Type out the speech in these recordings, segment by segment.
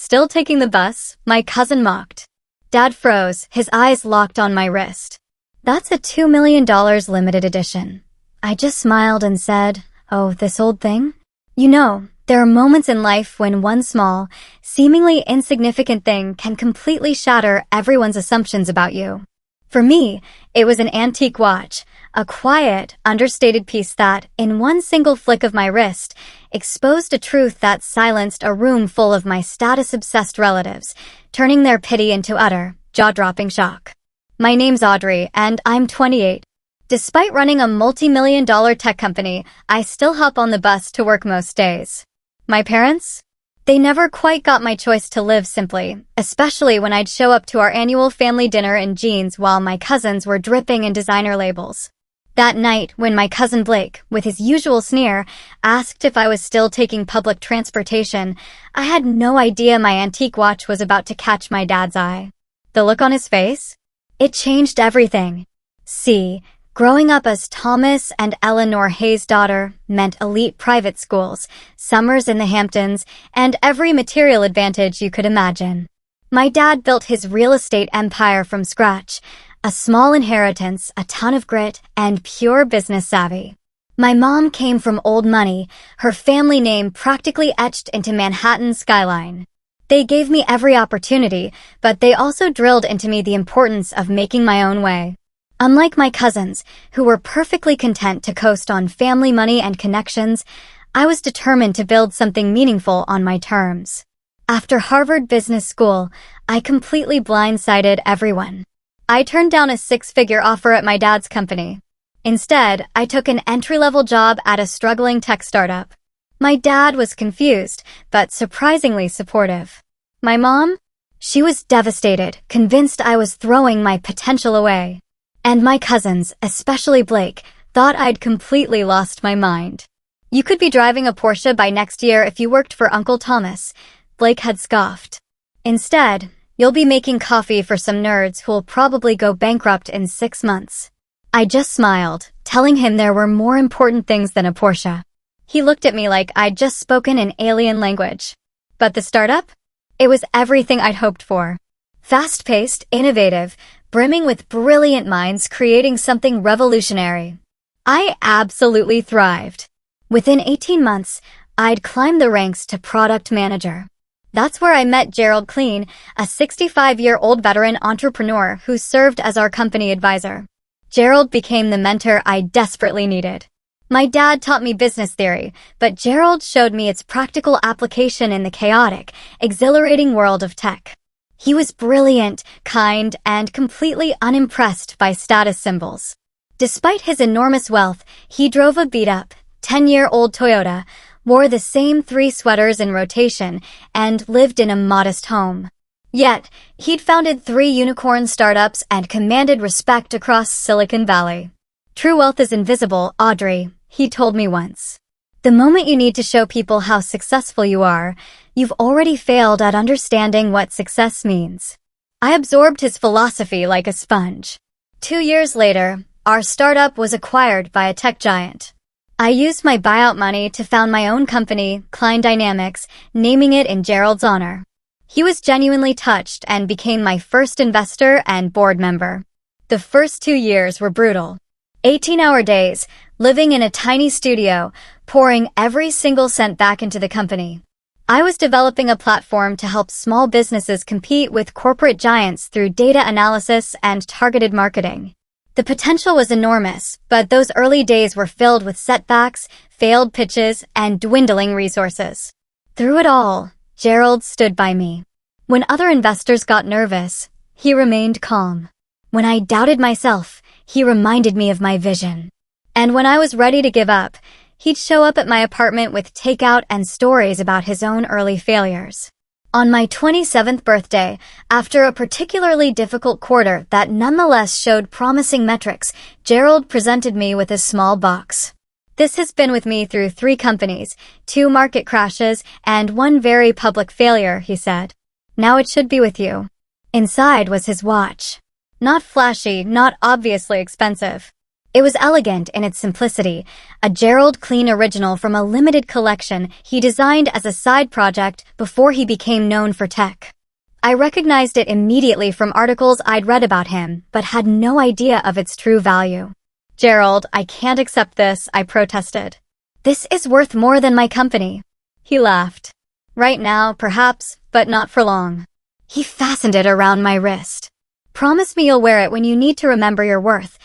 Still taking the bus? My cousin mocked. Dad froze, his eyes locked on my wrist. That's a $2 million limited edition. I just smiled and said, "Oh, this old thing?" You know, there are moments in life when one small, seemingly insignificant thing can completely shatter everyone's assumptions about you. For me, it was an antique watch, a quiet, understated piece that, in one single flick of my wrist, exposed a truth that silenced a room full of my status-obsessed relatives, turning their pity into utter, jaw-dropping shock. My name's Audrey, and I'm 28. Despite running a multi-million-dollar tech company, I still hop on the bus to work most days. My parents? They never quite got my choice to live simply, especially when I'd show up to our annual family dinner in jeans while my cousins were dripping in designer labels. That night, when my cousin Blake, with his usual sneer, asked if I was still taking public transportation, I had no idea my antique watch was about to catch my dad's eye. The look on his face? It changed everything. See, growing up as Thomas and Eleanor Hayes' daughter meant elite private schools, summers in the Hamptons, and every material advantage you could imagine. My dad built his real estate empire from scratch, a small inheritance, a ton of grit, and pure business savvy. My mom came from old money, her family name practically etched into Manhattan's skyline. They gave me every opportunity, but they also drilled into me the importance of making my own way. Unlike my cousins, who were perfectly content to coast on family money and connections, I was determined to build something meaningful on my terms. After Harvard Business School, I completely blindsided everyone. I turned down a six-figure offer at my dad's company. Instead, I took an entry-level job at a struggling tech startup. My dad was confused, but surprisingly supportive. My mom? She was devastated, convinced I was throwing my potential away. And my cousins, especially Blake, thought I'd completely lost my mind. "You could be driving a Porsche by next year if you worked for Uncle Thomas," Blake had scoffed. "Instead, you'll be making coffee for some nerds who'll probably go bankrupt in 6 months." I just smiled, telling him there were more important things than a Porsche. He looked at me like I'd just spoken an alien language. But the startup? It was everything I'd hoped for. Fast-paced, innovative, brimming with brilliant minds creating something revolutionary. I absolutely thrived. Within 18 months, I'd climbed the ranks to product manager. That's where I met Gerald Clean, a 65-year-old veteran entrepreneur who served as our company advisor. Gerald became the mentor I desperately needed. My dad taught me business theory, but Gerald showed me its practical application in the chaotic, exhilarating world of tech. He was brilliant, kind, and completely unimpressed by status symbols. Despite his enormous wealth, he drove a beat-up, 10-year-old Toyota, wore the same 3 sweaters in rotation, and lived in a modest home. Yet, he'd founded 3 unicorn startups and commanded respect across Silicon Valley. "True wealth is invisible, Audrey," he told me once. "The moment you need to show people how successful you are, you've already failed at understanding what success means." I absorbed his philosophy like a sponge. 2 years later, our startup was acquired by a tech giant. I used my buyout money to found my own company, Klein Dynamics, naming it in Gerald's honor. He was genuinely touched and became my first investor and board member. The first 2 years were brutal. 18-hour days, living in a tiny studio, pouring every single cent back into the company. I was developing a platform to help small businesses compete with corporate giants through data analysis and targeted marketing. The potential was enormous, but those early days were filled with setbacks, failed pitches, and dwindling resources. Through it all, Gerald stood by me. When other investors got nervous, he remained calm. When I doubted myself, he reminded me of my vision. And when I was ready to give up, he'd show up at my apartment with takeout and stories about his own early failures. On my 27th birthday, after a particularly difficult quarter that nonetheless showed promising metrics, Gerald presented me with a small box. "This has been with me through 3 companies, 2 market crashes, and 1 very public failure," he said. "Now it should be with you." Inside was his watch. Not flashy, not obviously expensive. It was elegant in its simplicity, a Gerald Clean original from a limited collection he designed as a side project before he became known for tech. I recognized it immediately from articles I'd read about him, but had no idea of its true value. "Gerald, I can't accept this," I protested. "This is worth more than my company." He laughed. "Right now, perhaps, but not for long." He fastened it around my wrist. "Promise me you'll wear it when you need to remember your worth,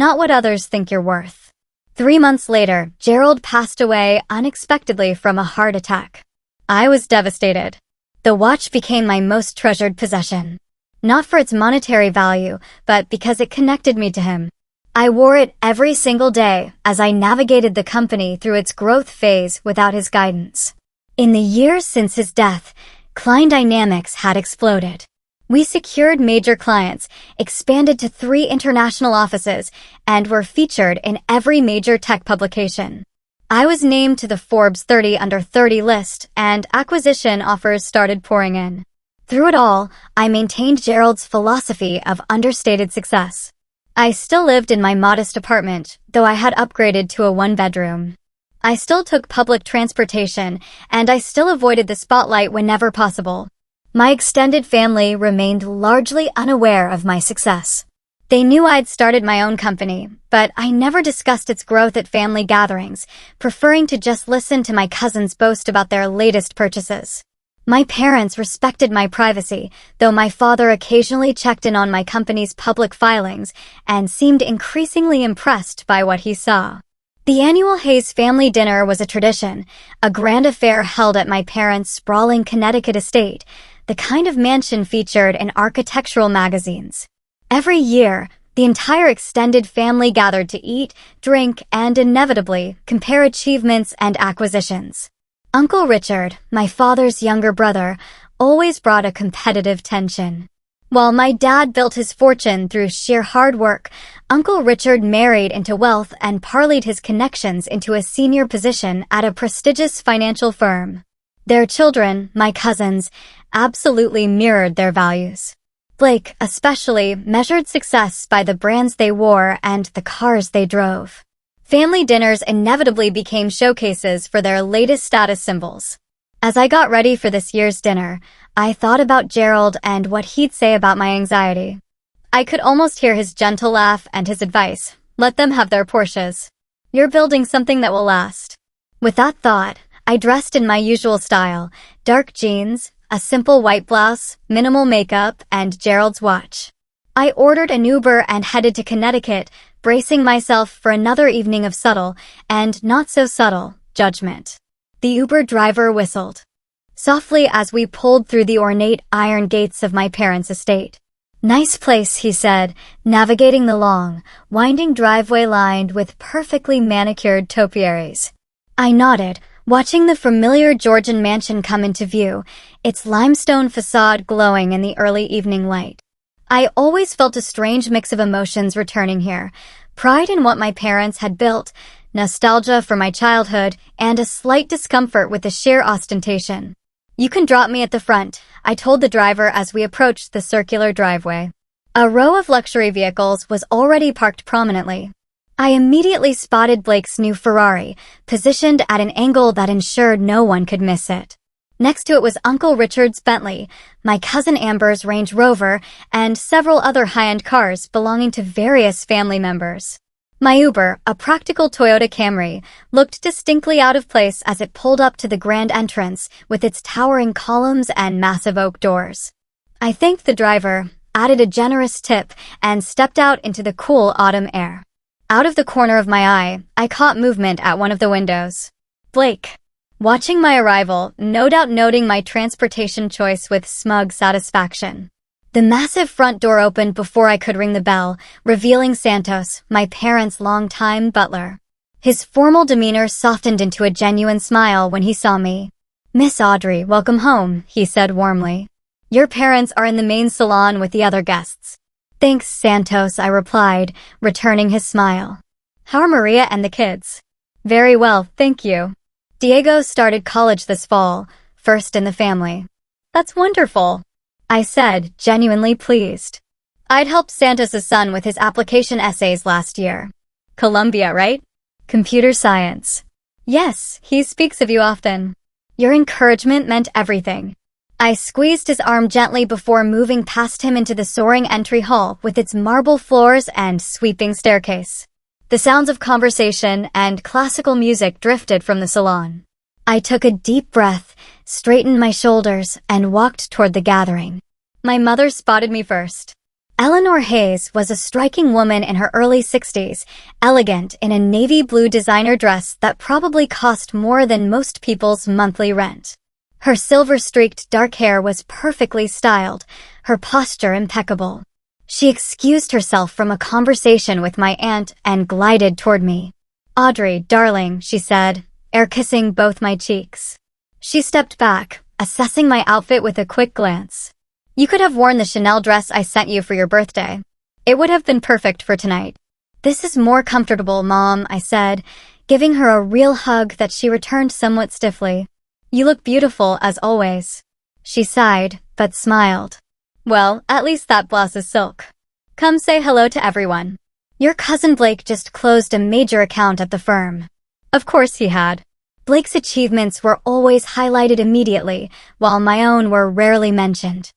not what others think you're worth." 3 months later, Gerald passed away unexpectedly from a heart attack. I was devastated. The watch became my most treasured possession. Not for its monetary value, but because it connected me to him. I wore it every single day as I navigated the company through its growth phase without his guidance. In the years since his death, Klein Dynamics had exploded. We secured major clients, expanded to 3 international offices, and were featured in every major tech publication. I was named to the Forbes 30 Under 30 list, and acquisition offers started pouring in. Through it all, I maintained Gerald's philosophy of understated success. I still lived in my modest apartment, though I had upgraded to a 1-bedroom. I still took public transportation, and I still avoided the spotlight whenever possible. My extended family remained largely unaware of my success. They knew I'd started my own company, but I never discussed its growth at family gatherings, preferring to just listen to my cousins boast about their latest purchases. My parents respected my privacy, though my father occasionally checked in on my company's public filings and seemed increasingly impressed by what he saw. The annual Hayes family dinner was a tradition, a grand affair held at my parents' sprawling Connecticut estate, the kind of mansion featured in architectural magazines. Every year, the entire extended family gathered to eat, drink, and inevitably compare achievements and acquisitions. Uncle Richard, my father's younger brother, always brought a competitive tension. While my dad built his fortune through sheer hard work, Uncle Richard married into wealth and parlayed his connections into a senior position at a prestigious financial firm. Their children, my cousins, absolutely mirrored their values. Blake, especially, measured success by the brands they wore and the cars they drove. Family dinners inevitably became showcases for their latest status symbols. As I got ready for this year's dinner, I thought about Gerald and what he'd say about my anxiety. I could almost hear his gentle laugh and his advice, "Let them have their Porsches. You're building something that will last." With that thought, I dressed in my usual style, dark jeans, a simple white blouse, minimal makeup, and Gerald's watch. I ordered an Uber and headed to Connecticut, bracing myself for another evening of subtle, and not so subtle, judgment. The Uber driver whistled softly as we pulled through the ornate iron gates of my parents' estate. "Nice place," he said, navigating the long, winding driveway lined with perfectly manicured topiaries. I nodded, watching the familiar Georgian mansion come into view, its limestone facade glowing in the early evening light. I always felt a strange mix of emotions returning here, pride in what my parents had built, nostalgia for my childhood, and a slight discomfort with the sheer ostentation. "You can drop me at the front," I told the driver as we approached the circular driveway. A row of luxury vehicles was already parked prominently. I immediately spotted Blake's new Ferrari, positioned at an angle that ensured no one could miss it. Next to it was Uncle Richard's Bentley, my cousin Amber's Range Rover, and several other high-end cars belonging to various family members. My Uber, a practical Toyota Camry, looked distinctly out of place as it pulled up to the grand entrance with its towering columns and massive oak doors. I thanked the driver, added a generous tip, and stepped out into the cool autumn air. Out of the corner of my eye, I caught movement at one of the windows. Blake, watching my arrival, no doubt noting my transportation choice with smug satisfaction. The massive front door opened before I could ring the bell, revealing Santos, my parents' longtime butler. His formal demeanor softened into a genuine smile when he saw me. "Miss Audrey, welcome home," he said warmly. "Your parents are in the main salon with the other guests." "Thanks, Santos," I replied, returning his smile. "How are Maria and the kids?" "Very well, thank you. Diego started college this fall, first in the family." "That's wonderful," I said, genuinely pleased. I'd helped Santos' son with his application essays last year. Columbia, right? Computer science. Yes, he speaks of you often. Your encouragement meant everything. I squeezed his arm gently before moving past him into the soaring entry hall with its marble floors and sweeping staircase. The sounds of conversation and classical music drifted from the salon. I took a deep breath, straightened my shoulders, and walked toward the gathering. My mother spotted me first. Eleanor Hayes was a striking woman in her early 60s, elegant in a navy blue designer dress that probably cost more than most people's monthly rent. Her silver-streaked dark hair was perfectly styled, her posture impeccable. She excused herself from a conversation with my aunt and glided toward me. "Audrey, darling," she said, air-kissing both my cheeks. She stepped back, assessing my outfit with a quick glance. "You could have worn the Chanel dress I sent you for your birthday. It would have been perfect for tonight." "This is more comfortable, Mom," I said, giving her a real hug that she returned somewhat stiffly. "You look beautiful, as always." She sighed, but smiled. "Well, at least that blouse is silk. Come say hello to everyone. Your cousin Blake just closed a major account at the firm." Of course he had. Blake's achievements were always highlighted immediately, while my own were rarely mentioned.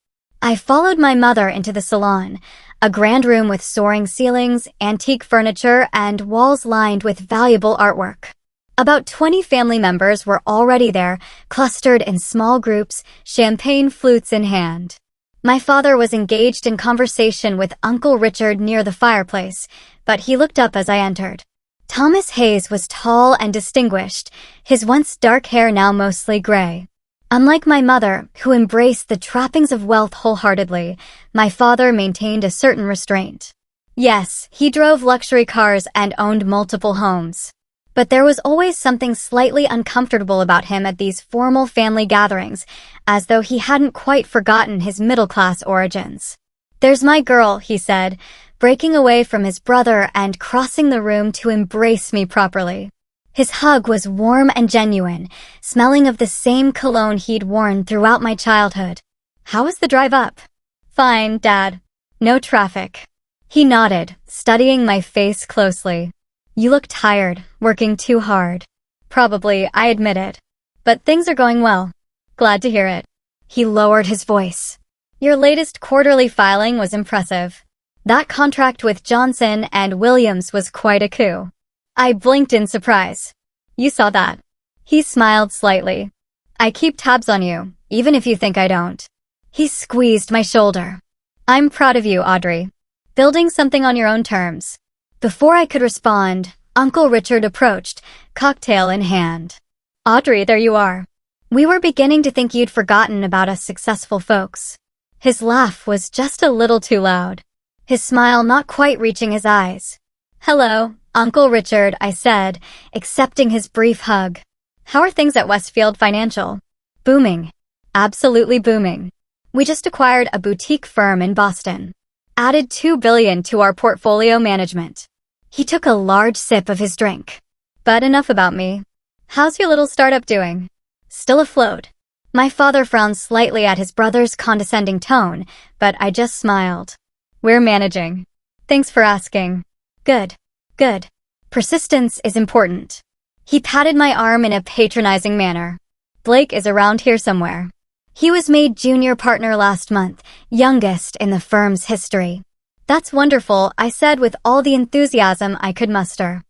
I followed my mother into the salon, a grand room with soaring ceilings, antique furniture, and walls lined with valuable artwork. About 20 family members were already there, clustered in small groups, champagne flutes in hand. My father was engaged in conversation with Uncle Richard near the fireplace, but he looked up as I entered. Thomas Hayes was tall and distinguished, his once dark hair now mostly gray. Unlike my mother, who embraced the trappings of wealth wholeheartedly, my father maintained a certain restraint. Yes, he drove luxury cars and owned multiple homes. But there was always something slightly uncomfortable about him at these formal family gatherings, as though he hadn't quite forgotten his middle-class origins. "There's my girl," he said, breaking away from his brother and crossing the room to embrace me properly. His hug was warm and genuine, smelling of the same cologne he'd worn throughout my childhood. "How was the drive up?" "Fine, Dad. No traffic." He nodded, studying my face closely. "You look tired, working too hard." "Probably, I admit it. But things are going well." "Glad to hear it." He lowered his voice. "Your latest quarterly filing was impressive. That contract with Johnson and Williams was quite a coup." I blinked in surprise. "You saw that?" He smiled slightly. "I keep tabs on you, even if you think I don't." He squeezed my shoulder. "I'm proud of you, Audrey. Building something on your own terms." Before I could respond, Uncle Richard approached, cocktail in hand. "Audrey, there you are. We were beginning to think you'd forgotten about us successful folks." His laugh was just a little too loud, his smile not quite reaching his eyes. "Hello, Uncle Richard," I said, accepting his brief hug. "How are things at Westfield Financial?" "Booming. Absolutely booming. We just acquired a boutique firm in Boston. Added $2 billion to our portfolio management." He took a large sip of his drink. "But enough about me. How's your little startup doing?" "Still afloat." My father frowned slightly at his brother's condescending tone, but I just smiled. "We're managing." "Thanks for asking." "Good. Good. Persistence is important." He patted my arm in a patronizing manner. "Blake is around here somewhere. He was made junior partner last month, youngest in the firm's history." "That's wonderful," I said with all the enthusiasm I could muster.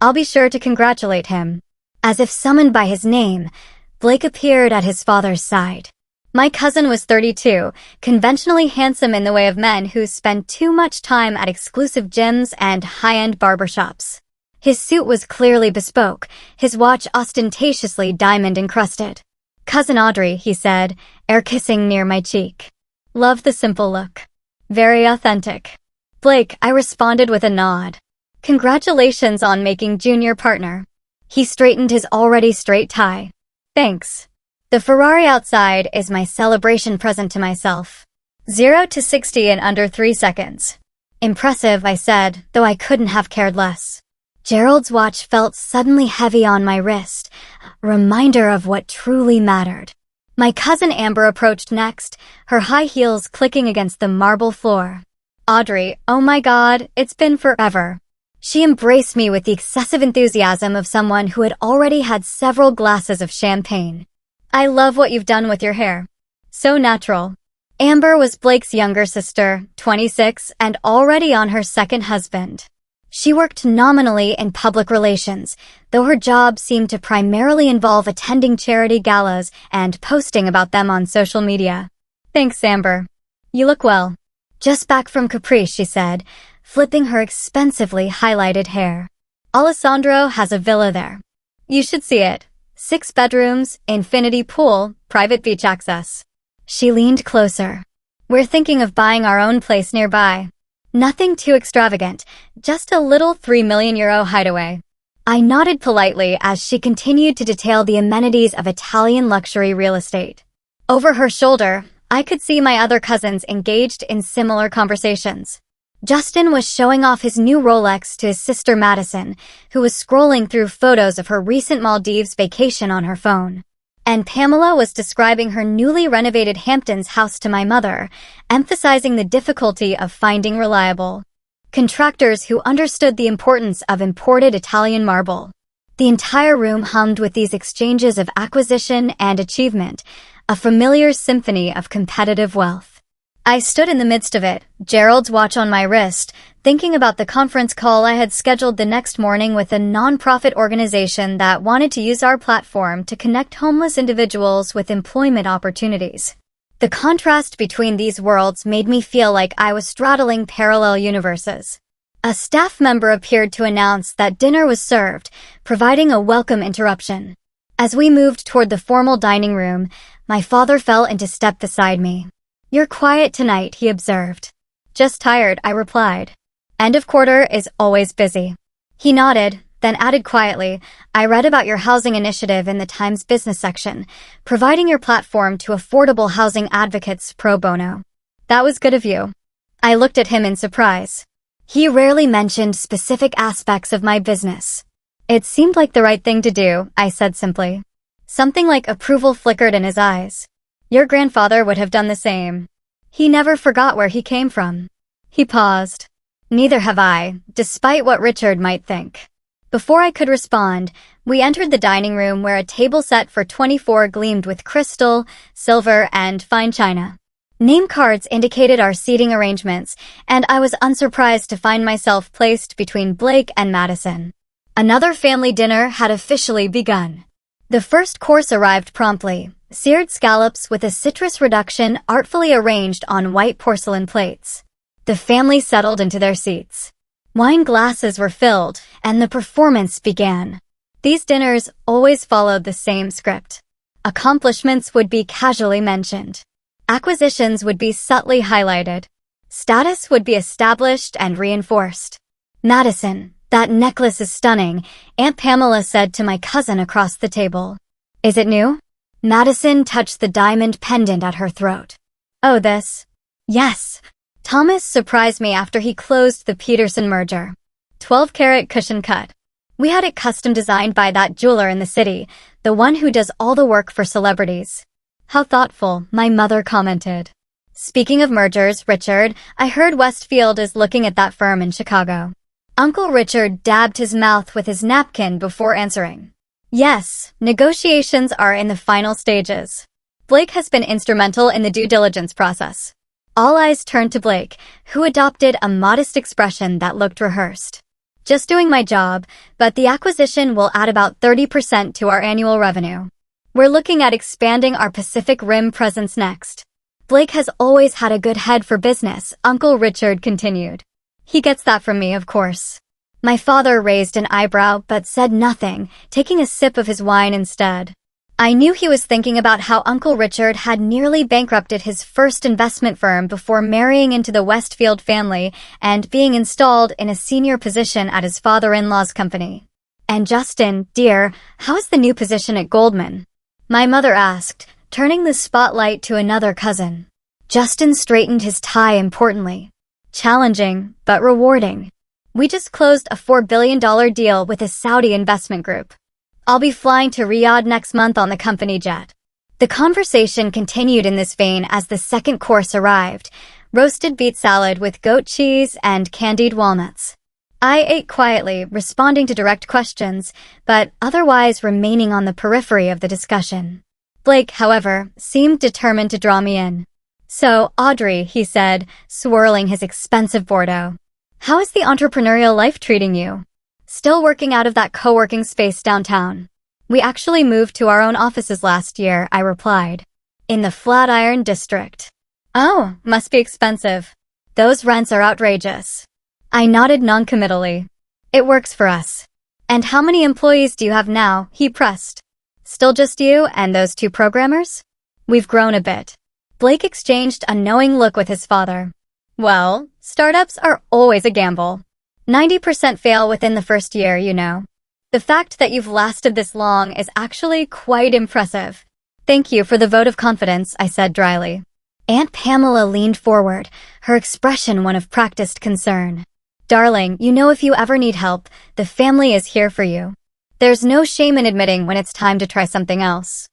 "I'll be sure to congratulate him." As if summoned by his name, Blake appeared at his father's side. My cousin was 32, conventionally handsome in the way of men who spend too much time at exclusive gyms and high-end barbershops. His suit was clearly bespoke, his watch ostentatiously diamond-encrusted. "Cousin Audrey," he said, air-kissing near my cheek. "Love the simple look. Very authentic." "Blake," I responded with a nod. "Congratulations on making junior partner." He straightened his already straight tie. "Thanks. The Ferrari outside is my celebration present to myself. 0 to 60 in under 3 seconds. Impressive, I said, though I couldn't have cared less. Gerald's watch felt suddenly heavy on my wrist, a reminder of what truly mattered. My cousin Amber approached next, her high heels clicking against the marble floor. "Audrey, oh my God, it's been forever." She embraced me with the excessive enthusiasm of someone who had already had several glasses of champagne. I love what you've done with your hair. So natural. Amber was Blake's younger sister, 26, and already on her second husband. She worked nominally in public relations, though her job seemed to primarily involve attending charity galas and posting about them on social media. Thanks, Amber. You look well. Just back from Capri, she said, flipping her expensively highlighted hair. Alessandro has a villa there. You should see it. 6 bedrooms, infinity pool, private beach access. She leaned closer. We're thinking of buying our own place nearby. Nothing too extravagant, just a little €3 million hideaway. I nodded politely as she continued to detail the amenities of Italian luxury real estate. Over her shoulder, I could see my other cousins engaged in similar conversations. Justin was showing off his new Rolex to his sister Madison, who was scrolling through photos of her recent Maldives vacation on her phone. And Pamela was describing her newly renovated Hamptons house to my mother, emphasizing the difficulty of finding reliable contractors who understood the importance of imported Italian marble. The entire room hummed with these exchanges of acquisition and achievement, a familiar symphony of competitive wealth. I stood in the midst of it, Gerald's watch on my wrist, thinking about the conference call I had scheduled the next morning with a non-profit organization that wanted to use our platform to connect homeless individuals with employment opportunities. The contrast between these worlds made me feel like I was straddling parallel universes. A staff member appeared to announce that dinner was served, providing a welcome interruption. As we moved toward the formal dining room, my father fell into step beside me. You're quiet tonight, he observed. Just tired, I replied. End of quarter is always busy. He nodded, then added quietly, I read about your housing initiative in the Times business section, providing your platform to affordable housing advocates pro bono. That was good of you. I looked at him in surprise. He rarely mentioned specific aspects of my business. It seemed like the right thing to do, I said simply. Something like approval flickered in his eyes. Your grandfather would have done the same. He never forgot where he came from. He paused. Neither have I, despite what Richard might think. Before I could respond, we entered the dining room where a table set for 24 gleamed with crystal, silver, and fine china. Name cards indicated our seating arrangements, and I was unsurprised to find myself placed between Blake and Madison. Another family dinner had officially begun. The first course arrived promptly, seared scallops with a citrus reduction artfully arranged on white porcelain plates. The family settled into their seats. Wine glasses were filled, and the performance began. These dinners always followed the same script. Accomplishments would be casually mentioned. Acquisitions would be subtly highlighted. Status would be established and reinforced. Madison, that necklace is stunning, Aunt Pamela said to my cousin across the table. Is it new? Madison touched the diamond pendant at her throat. Oh, this? Yes. Thomas surprised me after he closed the Peterson merger. 12-carat cushion cut. We had it custom designed by that jeweler in the city, the one who does all the work for celebrities. How thoughtful, my mother commented. Speaking of mergers, Richard, I heard Westfield is looking at that firm in Chicago. Uncle Richard dabbed his mouth with his napkin before answering. Yes, negotiations are in the final stages. Blake has been instrumental in the due diligence process. All eyes turned to Blake, who adopted a modest expression that looked rehearsed. Just doing my job, but the acquisition will add about 30% to our annual revenue. We're looking at expanding our Pacific Rim presence next. Blake has always had a good head for business, Uncle Richard continued. He gets that from me, of course. My father raised an eyebrow but said nothing, taking a sip of his wine instead. I knew he was thinking about how Uncle Richard had nearly bankrupted his first investment firm before marrying into the Westfield family and being installed in a senior position at his father-in-law's company. And Justin, dear, how is the new position at Goldman? My mother asked, turning the spotlight to another cousin. Justin straightened his tie importantly. Challenging, but rewarding. We just closed a $4 billion deal with a Saudi investment group. I'll be flying to Riyadh next month on the company jet. The conversation continued in this vein as the second course arrived, roasted beet salad with goat cheese and candied walnuts. I ate quietly, responding to direct questions, but otherwise remaining on the periphery of the discussion. Blake, however, seemed determined to draw me in. "So, Audrey," he said, swirling his expensive Bordeaux. "How is the entrepreneurial life treating you?" "Still working out of that co-working space downtown. We actually moved to our own offices last year," I replied. "In the Flatiron District." "Oh, must be expensive. Those rents are outrageous." I nodded noncommittally. "It works for us." "And how many employees do you have now?" he pressed. "Still just you and those 2 programmers?" "We've grown a bit." Blake exchanged a knowing look with his father. "Well, startups are always a gamble. 90% fail within the first year, you know. The fact that you've lasted this long is actually quite impressive." "Thank you for the vote of confidence," I said dryly. Aunt Pamela leaned forward, her expression one of practiced concern. "Darling, you know if you ever need help, the family is here for you. There's no shame in admitting when it's time to try something else.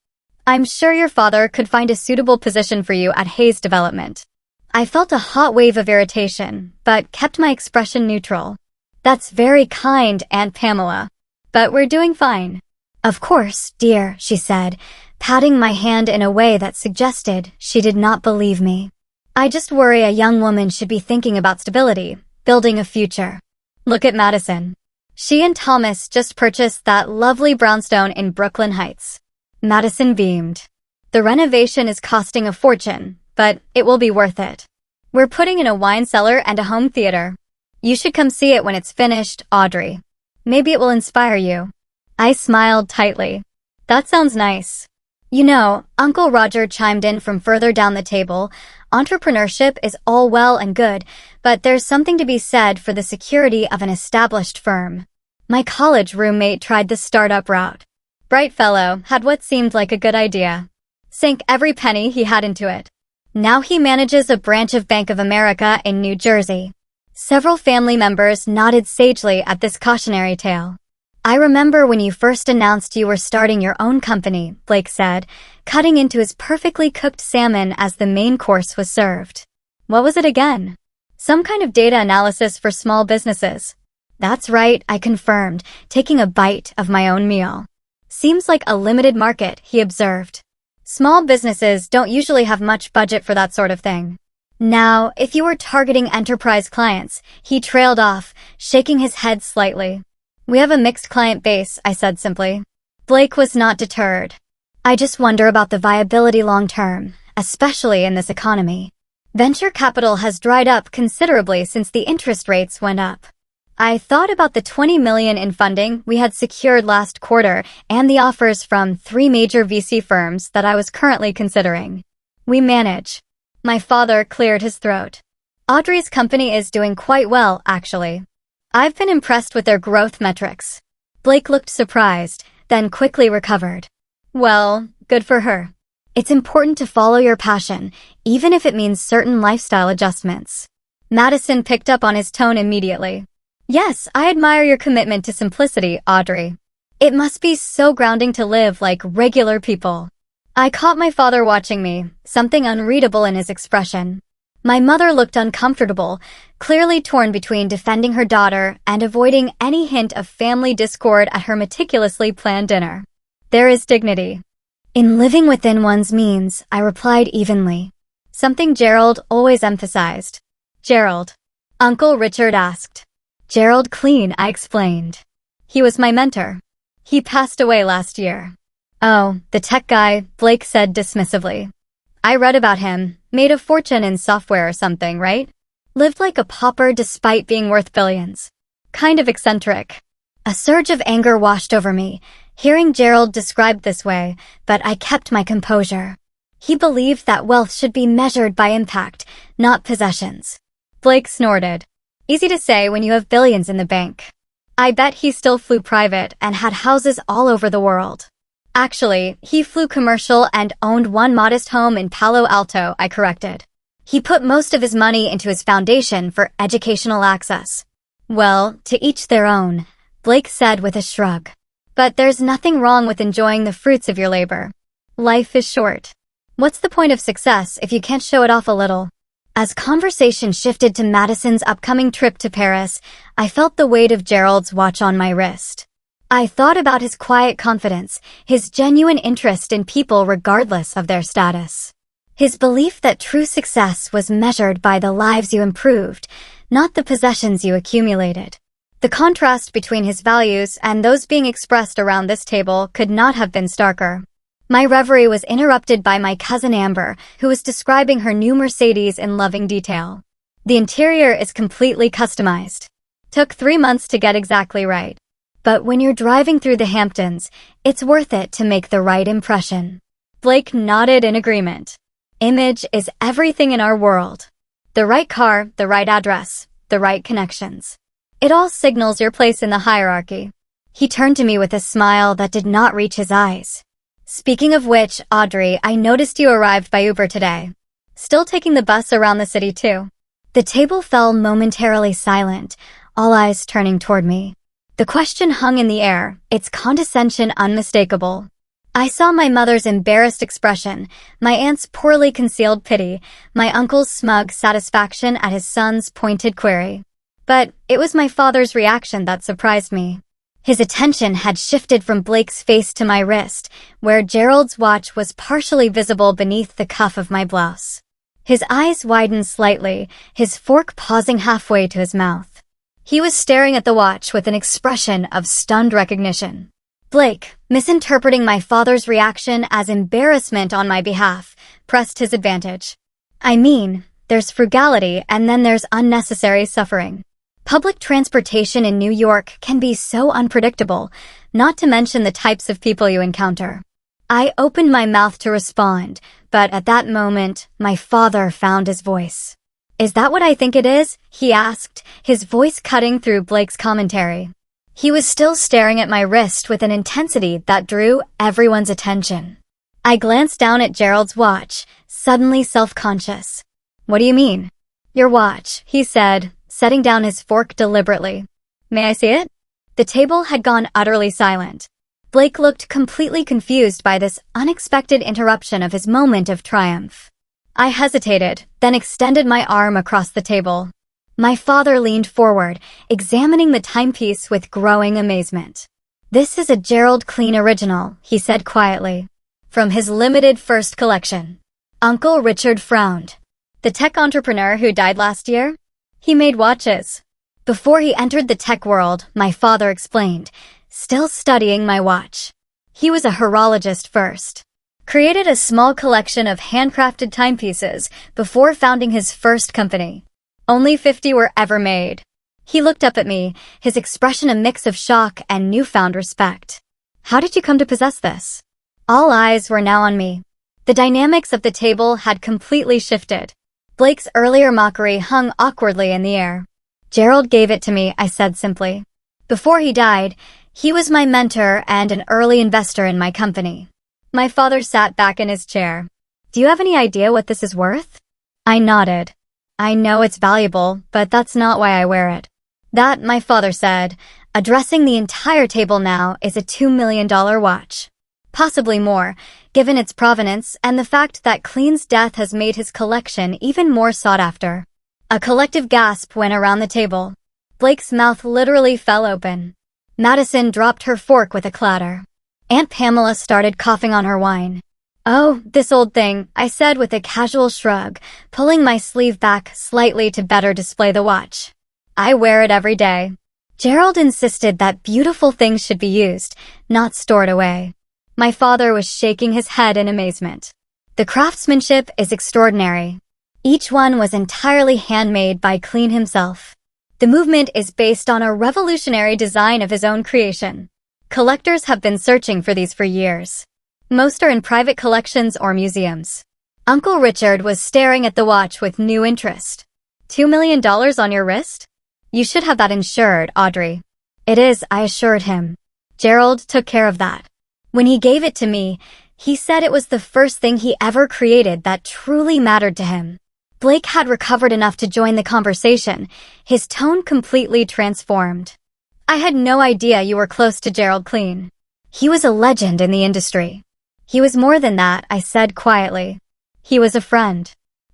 I'm sure your father could find a suitable position for you at Hayes Development." I felt a hot wave of irritation, but kept my expression neutral. "That's very kind, Aunt Pamela. But we're doing fine." "Of course, dear," she said, patting my hand in a way that suggested she did not believe me. "I just worry a young woman should be thinking about stability, building a future. Look at Madison. She and Thomas just purchased that lovely brownstone in Brooklyn Heights." Madison beamed. "The renovation is costing a fortune, but it will be worth it. We're putting in a wine cellar and a home theater. You should come see it when it's finished, Audrey. Maybe it will inspire you." I smiled tightly. "That sounds nice." "You know," Uncle Roger chimed in from further down the table, "entrepreneurship is all well and good, but there's something to be said for the security of an established firm. My college roommate tried the startup route. Bright fellow, had what seemed like a good idea. Sank every penny he had into it. Now he manages a branch of Bank of America in New Jersey." Several family members nodded sagely at this cautionary tale. "I remember when you first announced you were starting your own company," Blake said, cutting into his perfectly cooked salmon as the main course was served. "What was it again?" "Some kind of data analysis for small businesses." "That's right," I confirmed, taking a bite of my own meal. "Seems like a limited market," he observed. "Small businesses don't usually have much budget for that sort of thing." "Now, if you were targeting enterprise clients," he trailed off, shaking his head slightly. "We have a mixed client base," I said simply. Blake was not deterred. "I just wonder about the viability long term, especially in this economy. Venture capital has dried up considerably since the interest rates went up." I thought about the $20 million in funding we had secured last quarter and the offers from 3 major VC firms that I was currently considering. "We manage." My father cleared his throat. "Audrey's company is doing quite well, actually. I've been impressed with their growth metrics." Blake looked surprised, then quickly recovered. "Well, good for her. It's important to follow your passion, even if it means certain lifestyle adjustments." Madison picked up on his tone immediately. "Yes, I admire your commitment to simplicity, Audrey. It must be so grounding to live like regular people." I caught my father watching me, something unreadable in his expression. My mother looked uncomfortable, clearly torn between defending her daughter and avoiding any hint of family discord at her meticulously planned dinner. "There is dignity in living within one's means," I replied evenly. "Something Gerald always emphasized." "Gerald?" Uncle Richard asked. "Gerald Clean," I explained. "He was my mentor. He passed away last year." "Oh, the tech guy," Blake said dismissively. "I read about him. Made a fortune in software or something, right? Lived like a pauper despite being worth billions. Kind of eccentric." A surge of anger washed over me, hearing Gerald described this way, but I kept my composure. He believed that wealth should be measured by impact, not possessions. Blake snorted. "Easy to say when you have billions in the bank." "I bet he still flew private and had houses all over the world." "Actually, he flew commercial and owned one modest home in Palo Alto," I corrected. "He put most of his money into his foundation for educational access." "Well, to each their own," Blake said with a shrug. "But there's nothing wrong with enjoying the fruits of your labor. Life is short. What's the point of success if you can't show it off a little?" As conversation shifted to Madison's upcoming trip to Paris, I felt the weight of Gerald's watch on my wrist. I thought about his quiet confidence, his genuine interest in people regardless of their status. His belief that true success was measured by the lives you improved, not the possessions you accumulated. The contrast between his values and those being expressed around this table could not have been starker. My reverie was interrupted by my cousin Amber, who was describing her new Mercedes in loving detail. The interior is completely customized. Took 3 months to get exactly right. But when you're driving through the Hamptons, it's worth it to make the right impression. Blake nodded in agreement. Image is everything in our world. The right car, the right address, the right connections. It all signals your place in the hierarchy. He turned to me with a smile that did not reach his eyes. Speaking of which, Audrey, I noticed you arrived by Uber today. Still taking the bus around the city too. The table fell momentarily silent, all eyes turning toward me. The question hung in the air, its condescension unmistakable. I saw my mother's embarrassed expression, my aunt's poorly concealed pity, my uncle's smug satisfaction at his son's pointed query. But it was my father's reaction that surprised me. His attention had shifted from Blake's face to my wrist, where Gerald's watch was partially visible beneath the cuff of my blouse. His eyes widened slightly, his fork pausing halfway to his mouth. He was staring at the watch with an expression of stunned recognition. Blake, misinterpreting my father's reaction as embarrassment on my behalf, pressed his advantage. I mean, there's frugality and then there's unnecessary suffering. Public transportation in New York can be so unpredictable, not to mention the types of people you encounter. I opened my mouth to respond, but at that moment, my father found his voice. Is that what I think it is? He asked, his voice cutting through Blake's commentary. He was still staring at my wrist with an intensity that drew everyone's attention. I glanced down at Gerald's watch, suddenly self-conscious. What do you mean? Your watch, he said, setting down his fork deliberately. May I see it? The table had gone utterly silent. Blake looked completely confused by this unexpected interruption of his moment of triumph. I hesitated, then extended my arm across the table. My father leaned forward, examining the timepiece with growing amazement. This is a Gerald Clean original, he said quietly. From his limited first collection. Uncle Richard frowned. The tech entrepreneur who died last year? He made watches. Before he entered the tech world, my father explained, still studying my watch. He was a horologist first. Created a small collection of handcrafted timepieces before founding his first company. Only 50 were ever made. He looked up at me, his expression a mix of shock and newfound respect. How did you come to possess this? All eyes were now on me. The dynamics of the table had completely shifted. Blake's earlier mockery hung awkwardly in the air. Gerald gave it to me, I said simply. Before he died, he was my mentor and an early investor in my company. My father sat back in his chair. Do you have any idea what this is worth? I nodded. I know it's valuable, but that's not why I wear it. That, my father said, addressing the entire table now, is a $2 million watch. Possibly more, given its provenance and the fact that Clean's death has made his collection even more sought after. A collective gasp went around the table. Blake's mouth literally fell open. Madison dropped her fork with a clatter. Aunt Pamela started coughing on her wine. Oh, this old thing, I said with a casual shrug, pulling my sleeve back slightly to better display the watch. I wear it every day. Gerald insisted that beautiful things should be used, not stored away. My father was shaking his head in amazement. The craftsmanship is extraordinary. Each one was entirely handmade by Clean himself. The movement is based on a revolutionary design of his own creation. Collectors have been searching for these for years. Most are in private collections or museums. Uncle Richard was staring at the watch with new interest. $2 million on your wrist? You should have that insured, Audrey. It is, I assured him. Gerald took care of that. When he gave it to me, he said it was the first thing he ever created that truly mattered to him. Blake had recovered enough to join the conversation, his tone completely transformed. I had no idea you were close to Gerald Clean. He was a legend in the industry. He was more than that, I said quietly. He was a friend.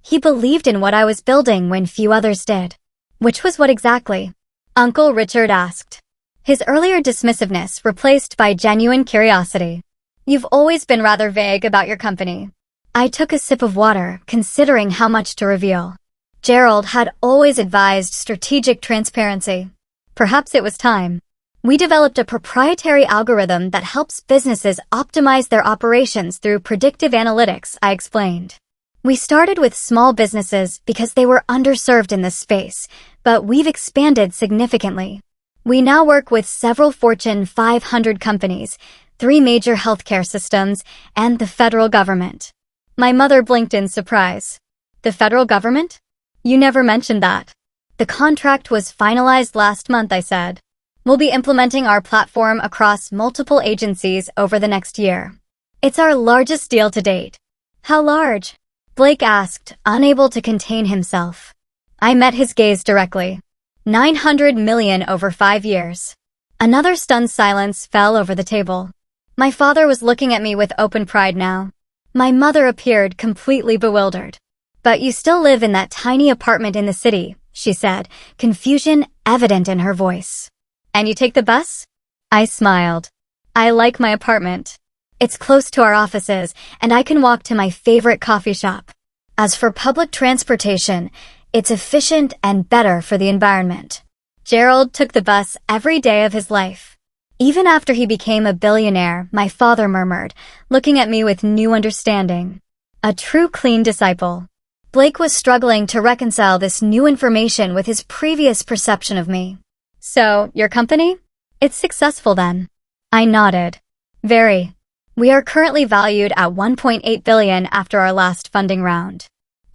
He believed in what I was building when few others did. Which was what exactly? Uncle Richard asked, his earlier dismissiveness replaced by genuine curiosity. You've always been rather vague about your company. I took a sip of water, considering how much to reveal. Gerald had always advised strategic transparency. Perhaps it was time. We developed a proprietary algorithm that helps businesses optimize their operations through predictive analytics, I explained. We started with small businesses because they were underserved in this space, but we've expanded significantly. We now work with several Fortune 500 companies, 3 major healthcare systems, and the federal government. My mother blinked in surprise. The federal government? You never mentioned that. The contract was finalized last month, I said. We'll be implementing our platform across multiple agencies over the next year. It's our largest deal to date. How large? Blake asked, unable to contain himself. I met his gaze directly. $900 million over 5 years. Another stunned silence fell over the table. My father was looking at me with open pride now. My mother appeared completely bewildered. But you still live in that tiny apartment in the city, she said, confusion evident in her voice. And you take the bus? I smiled. I like my apartment. It's close to our offices, and I can walk to my favorite coffee shop. As for public transportation, it's efficient and better for the environment. Gerald took the bus every day of his life. Even after he became a billionaire, my father murmured, looking at me with new understanding. A true clean disciple. Blake was struggling to reconcile this new information with his previous perception of me. So, your company? It's successful then. I nodded. Very. We are currently valued at $1.8 billion after our last funding round.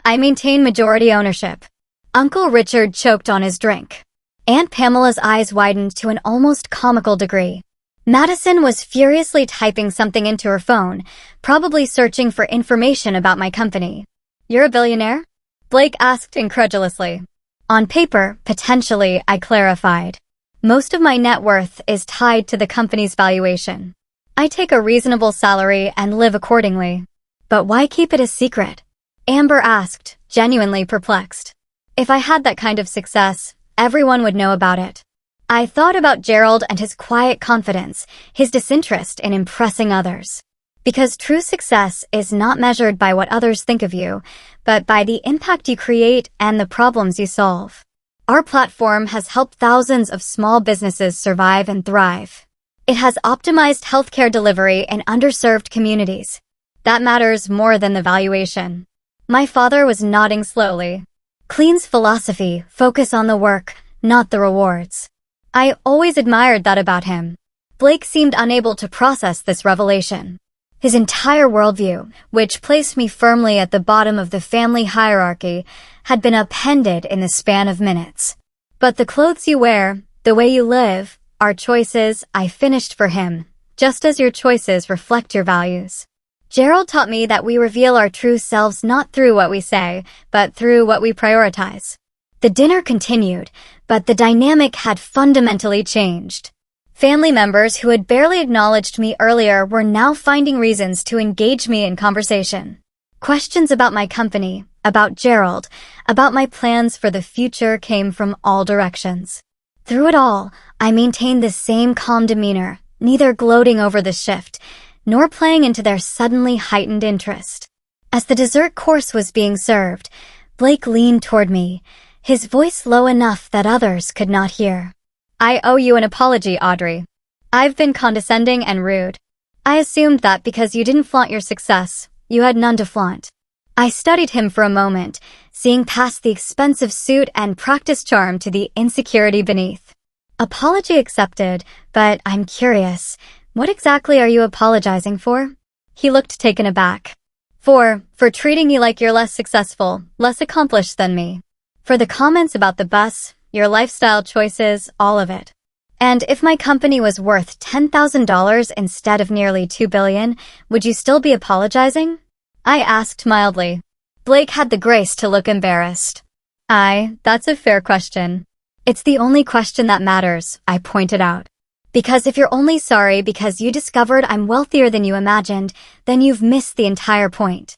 I maintain majority ownership. Uncle Richard choked on his drink. Aunt Pamela's eyes widened to an almost comical degree. Madison was furiously typing something into her phone, probably searching for information about my company. You're a billionaire? Blake asked incredulously. On paper, potentially, I clarified. Most of my net worth is tied to the company's valuation. I take a reasonable salary and live accordingly. But why keep it a secret? Amber asked, genuinely perplexed. If I had that kind of success, everyone would know about it. I thought about Gerald and his quiet confidence, his disinterest in impressing others. Because true success is not measured by what others think of you, but by the impact you create and the problems you solve. Our platform has helped thousands of small businesses survive and thrive. It has optimized healthcare delivery in underserved communities. That matters more than the valuation. My father was nodding slowly. Clean's philosophy, focus on the work, not the rewards. I always admired that about him. Blake seemed unable to process this revelation. His entire worldview, which placed me firmly at the bottom of the family hierarchy, had been upended in the span of minutes. But the clothes you wear, the way you live, are choices I finished for him, just as your choices reflect your values. Gerald taught me that we reveal our true selves not through what we say, but through what we prioritize. The dinner continued, but the dynamic had fundamentally changed. Family members who had barely acknowledged me earlier were now finding reasons to engage me in conversation. Questions about my company, about Gerald, about my plans for the future came from all directions. Through it all, I maintained the same calm demeanor, neither gloating over the shift, nor playing into their suddenly heightened interest. As the dessert course was being served, Blake leaned toward me, his voice low enough that others could not hear. I owe you an apology, Audrey. I've been condescending and rude. I assumed that because you didn't flaunt your success, you had none to flaunt. I studied him for a moment, seeing past the expensive suit and practice charm to the insecurity beneath. Apology accepted, but I'm curious. What exactly are you apologizing for? He looked taken aback. For treating you like you're less successful, less accomplished than me. For the comments about the bus, your lifestyle choices, all of it. And if my company was worth $10,000 instead of nearly $2 billion, would you still be apologizing? I asked mildly. Blake had the grace to look embarrassed. That's a fair question. It's the only question that matters, I pointed out. Because if you're only sorry because you discovered I'm wealthier than you imagined, then you've missed the entire point.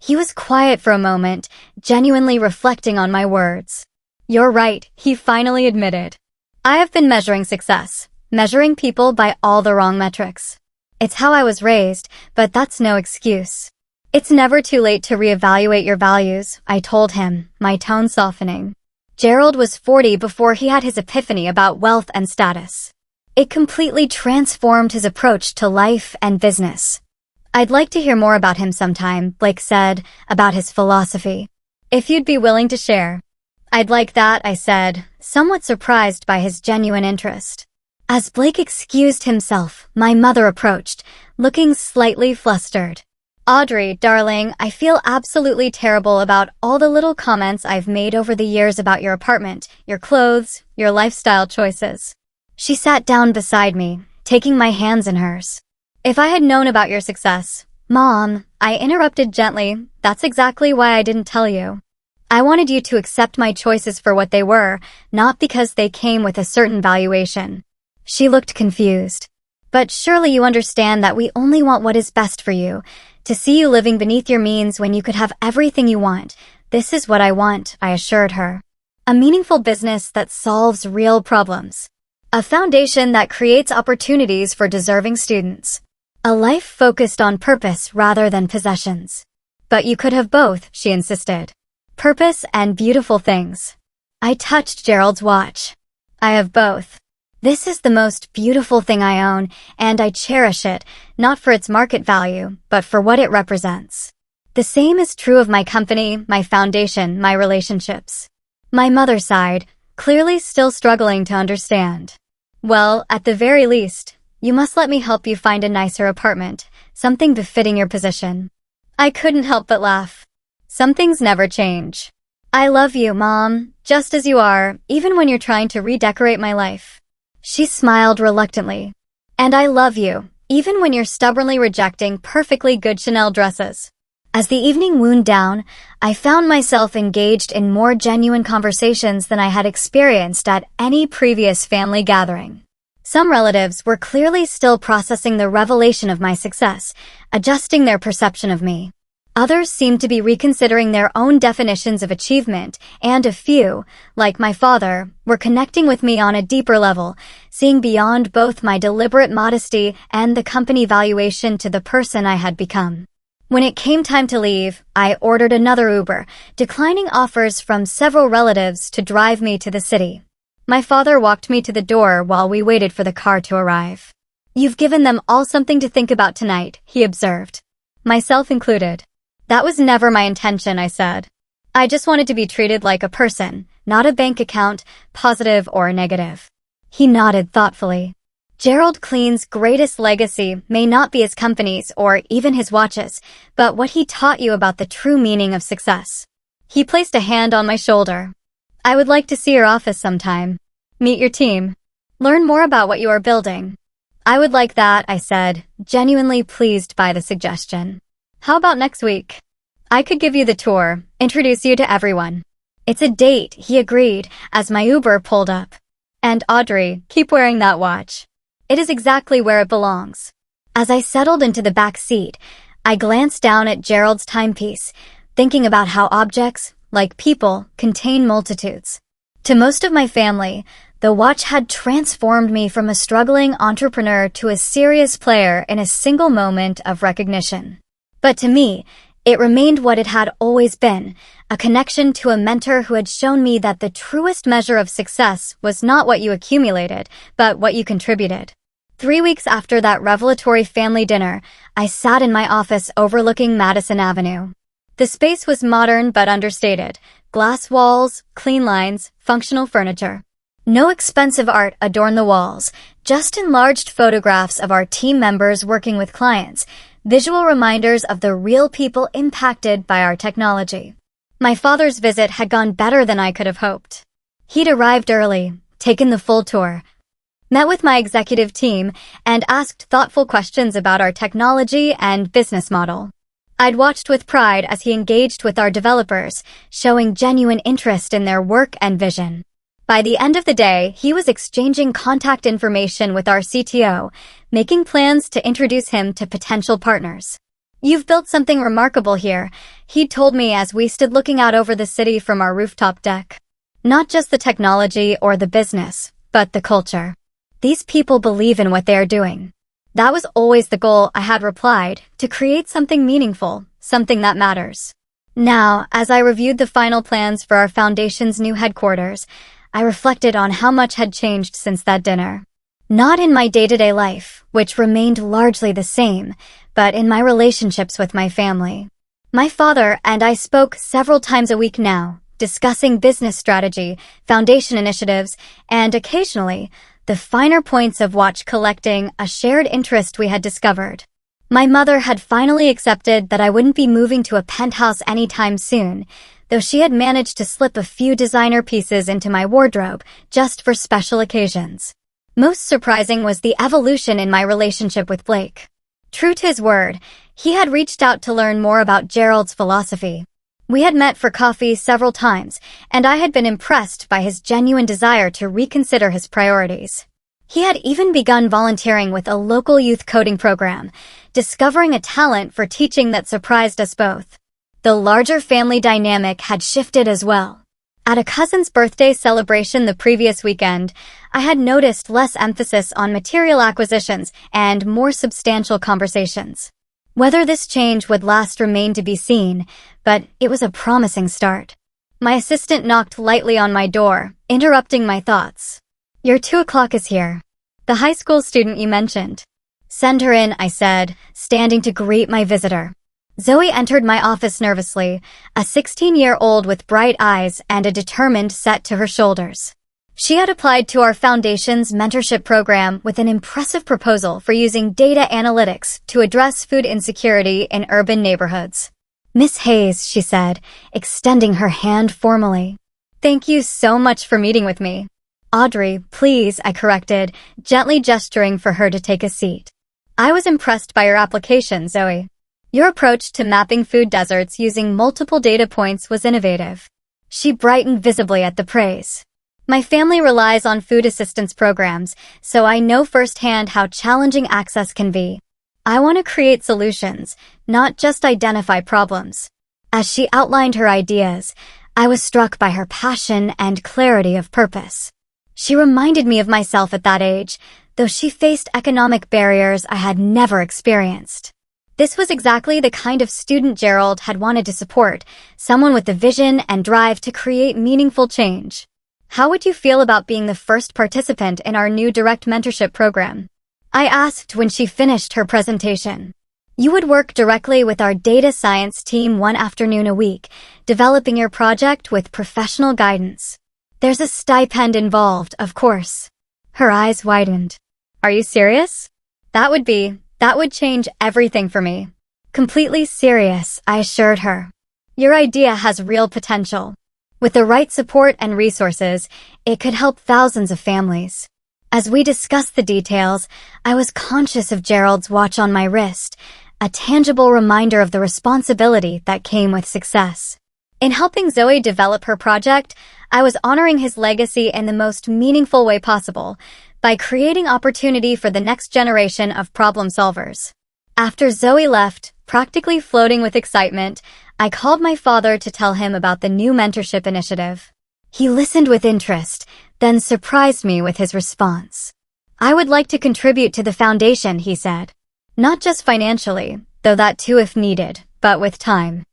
He was quiet for a moment, genuinely reflecting on my words. "You're right," he finally admitted. "I have been measuring success, measuring people by all the wrong metrics. It's how I was raised, but that's no excuse." "It's never too late to reevaluate your values," I told him, my tone softening. Gerald was 40 before he had his epiphany about wealth and status. It completely transformed his approach to life and business. "I'd like to hear more about him sometime," Blake said, "about his philosophy. If you'd be willing to share." "I'd like that," I said, somewhat surprised by his genuine interest. As Blake excused himself, my mother approached, looking slightly flustered. "Audrey, darling, I feel absolutely terrible about all the little comments I've made over the years about your apartment, your clothes, your lifestyle choices." She sat down beside me, taking my hands in hers. "If I had known about your success..." "Mom," I interrupted gently, "that's exactly why I didn't tell you. I wanted you to accept my choices for what they were, not because they came with a certain valuation." She looked confused. "But surely you understand that we only want what is best for you. To see you living beneath your means when you could have everything you want. This is what I want," I assured her. "A meaningful business that solves real problems. A foundation that creates opportunities for deserving students. A life focused on purpose rather than possessions." "But you could have both," she insisted. "Purpose and beautiful things." I touched Gerald's watch. "I have both. This is the most beautiful thing I own, and I cherish it, not for its market value, but for what it represents. The same is true of my company, my foundation, my relationships." My mother sighed, clearly still struggling to understand. "Well, at the very least, you must let me help you find a nicer apartment, something befitting your position." I couldn't help but laugh. Some things never change. "I love you, Mom, just as you are, even when you're trying to redecorate my life." She smiled reluctantly. "And I love you, even when you're stubbornly rejecting perfectly good Chanel dresses." As the evening wound down, I found myself engaged in more genuine conversations than I had experienced at any previous family gathering. Some relatives were clearly still processing the revelation of my success, adjusting their perception of me. Others seemed to be reconsidering their own definitions of achievement, and a few, like my father, were connecting with me on a deeper level, seeing beyond both my deliberate modesty and the company valuation to the person I had become. When it came time to leave, I ordered another Uber, declining offers from several relatives to drive me to the city. My father walked me to the door while we waited for the car to arrive. "You've given them all something to think about tonight," he observed. Myself included. "That was never my intention," I said. "I just wanted to be treated like a person, not a bank account, positive or negative." He nodded thoughtfully. "Gerald Clean's greatest legacy may not be his companies or even his watches, but what he taught you about the true meaning of success." He placed a hand on my shoulder. "I would like to see your office sometime. Meet your team. Learn more about what you are building." "I would like that," I said, genuinely pleased by the suggestion. "How about next week? I could give you the tour, introduce you to everyone." "It's a date," he agreed, as my Uber pulled up. "And Audrey, keep wearing that watch. It is exactly where it belongs." As I settled into the back seat, I glanced down at Gerald's timepiece, thinking about how objects, like people, contain multitudes. To most of my family, the watch had transformed me from a struggling entrepreneur to a serious player in a single moment of recognition. But to me, it remained what it had always been, a connection to a mentor who had shown me that the truest measure of success was not what you accumulated, but what you contributed. 3 weeks after that revelatory family dinner, I sat in my office overlooking Madison Avenue. The space was modern but understated. Glass walls, clean lines, functional furniture. No expensive art adorned the walls, just enlarged photographs of our team members working with clients, visual reminders of the real people impacted by our technology. My father's visit had gone better than I could have hoped. He'd arrived early, taken the full tour, met with my executive team, and asked thoughtful questions about our technology and business model. I'd watched with pride as he engaged with our developers, showing genuine interest in their work and vision. By the end of the day, he was exchanging contact information with our CTO, making plans to introduce him to potential partners. "You've built something remarkable here," he told me as we stood looking out over the city from our rooftop deck. "Not just the technology or the business, but the culture. These people believe in what they are doing." That was always the goal, I had replied, to create something meaningful, something that matters. Now, as I reviewed the final plans for our foundation's new headquarters, I reflected on how much had changed since that dinner. Not in my day-to-day life, which remained largely the same, but in my relationships with my family. My father and I spoke several times a week now, discussing business strategy, foundation initiatives, and occasionally, the finer points of watch collecting, a shared interest we had discovered. My mother had finally accepted that I wouldn't be moving to a penthouse anytime soon, though she had managed to slip a few designer pieces into my wardrobe just for special occasions. Most surprising was the evolution in my relationship with Blake. True to his word, he had reached out to learn more about Gerald's philosophy. We had met for coffee several times, and I had been impressed by his genuine desire to reconsider his priorities. He had even begun volunteering with a local youth coding program, discovering a talent for teaching that surprised us both. The larger family dynamic had shifted as well. At a cousin's birthday celebration the previous weekend, I had noticed less emphasis on material acquisitions and more substantial conversations. Whether this change would last remained to be seen, but it was a promising start. My assistant knocked lightly on my door, interrupting my thoughts. "Your 2 o'clock is here. The high school student you mentioned." "Send her in," I said, standing to greet my visitor. Zoe entered my office nervously, a 16-year-old with bright eyes and a determined set to her shoulders. She had applied to our foundation's mentorship program with an impressive proposal for using data analytics to address food insecurity in urban neighborhoods. "Miss Hayes," she said, extending her hand formally. "Thank you so much for meeting with me." "Audrey, please," I corrected, gently gesturing for her to take a seat. "I was impressed by your application, Zoe. Your approach to mapping food deserts using multiple data points was innovative." She brightened visibly at the praise. "My family relies on food assistance programs, so I know firsthand how challenging access can be. I want to create solutions, not just identify problems." As she outlined her ideas, I was struck by her passion and clarity of purpose. She reminded me of myself at that age, though she faced economic barriers I had never experienced. This was exactly the kind of student Gerald had wanted to support, someone with the vision and drive to create meaningful change. "How would you feel about being the first participant in our new direct mentorship program?" I asked when she finished her presentation. "You would work directly with our data science team 1 afternoon a week, developing your project with professional guidance. There's a stipend involved, of course." Her eyes widened. "Are you serious?" That would change everything for me." "Completely serious," I assured her. "Your idea has real potential. With the right support and resources, it could help thousands of families." As we discussed the details, I was conscious of Gerald's watch on my wrist, a tangible reminder of the responsibility that came with success. In helping Zoe develop her project, I was honoring his legacy in the most meaningful way possible, by creating opportunity for the next generation of problem solvers. After Zoe left, practically floating with excitement, I called my father to tell him about the new mentorship initiative. He listened with interest, then surprised me with his response. "I would like to contribute to the foundation," he said. "Not just financially, though that too if needed, but with time.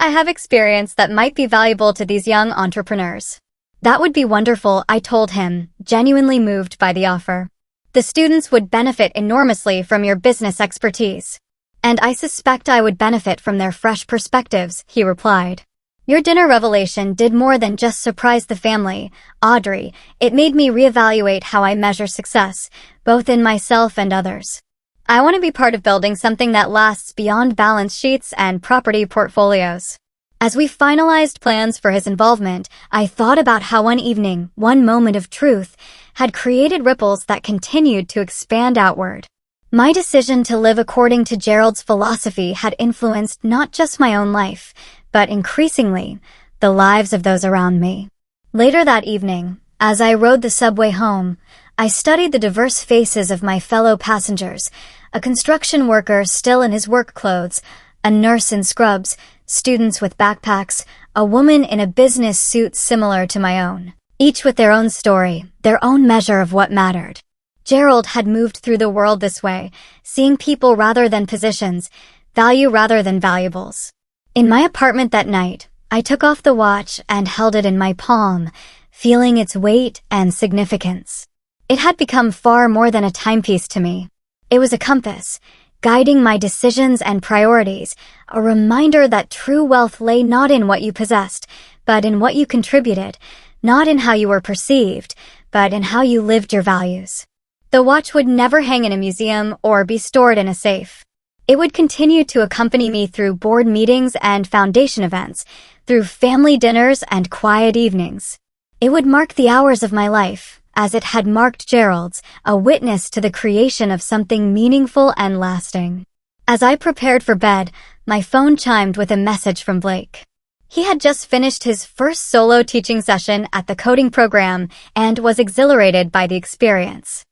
I have experience that might be valuable to these young entrepreneurs." "That would be wonderful," I told him, genuinely moved by the offer. "The students would benefit enormously from your business expertise. And I suspect I would benefit from their fresh perspectives," he replied. "Your dinner revelation did more than just surprise the family, Audrey. It made me reevaluate how I measure success, both in myself and others. I want to be part of building something that lasts beyond balance sheets and property portfolios." As we finalized plans for his involvement, I thought about how one evening, one moment of truth, had created ripples that continued to expand outward. My decision to live according to Gerald's philosophy had influenced not just my own life, but increasingly, the lives of those around me. Later that evening, as I rode the subway home, I studied the diverse faces of my fellow passengers, a construction worker still in his work clothes, A nurse in scrubs, students with backpacks, a woman in a business suit similar to my own. Each with their own story, their own measure of what mattered. Gerald had moved through the world this way, seeing people rather than positions, value rather than valuables. In my apartment that night, I took off the watch and held it in my palm, feeling its weight and significance. It had become far more than a timepiece to me. It was a compass, guiding my decisions and priorities, a reminder that true wealth lay not in what you possessed, but in what you contributed, not in how you were perceived, but in how you lived your values. The watch would never hang in a museum or be stored in a safe. It would continue to accompany me through board meetings and foundation events, through family dinners and quiet evenings. It would mark the hours of my life, as it had marked Gerald's, a witness to the creation of something meaningful and lasting. As I prepared for bed, my phone chimed with a message from Blake. He had just finished his first solo teaching session at the coding program and was exhilarated by the experience.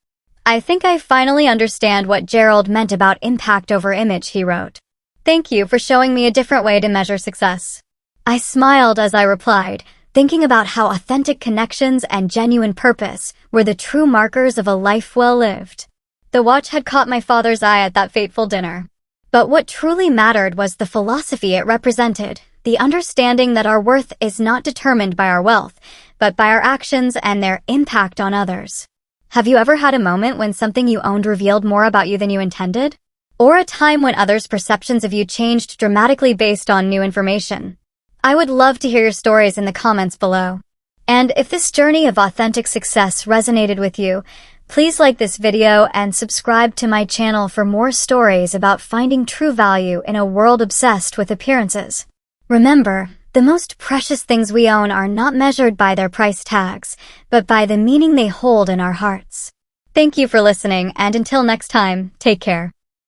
"I think I finally understand what Gerald meant about impact over image," he wrote. "Thank you for showing me a different way to measure success." I smiled as I replied, thinking about how authentic connections and genuine purpose were the true markers of a life well lived. The watch had caught my father's eye at that fateful dinner. But what truly mattered was the philosophy it represented, the understanding that our worth is not determined by our wealth, but by our actions and their impact on others. Have you ever had a moment when something you owned revealed more about you than you intended? Or a time when others' perceptions of you changed dramatically based on new information? I would love to hear your stories in the comments below. And if this journey of authentic success resonated with you, please like this video and subscribe to my channel for more stories about finding true value in a world obsessed with appearances. Remember, the most precious things we own are not measured by their price tags, but by the meaning they hold in our hearts. Thank you for listening, and until next time, take care.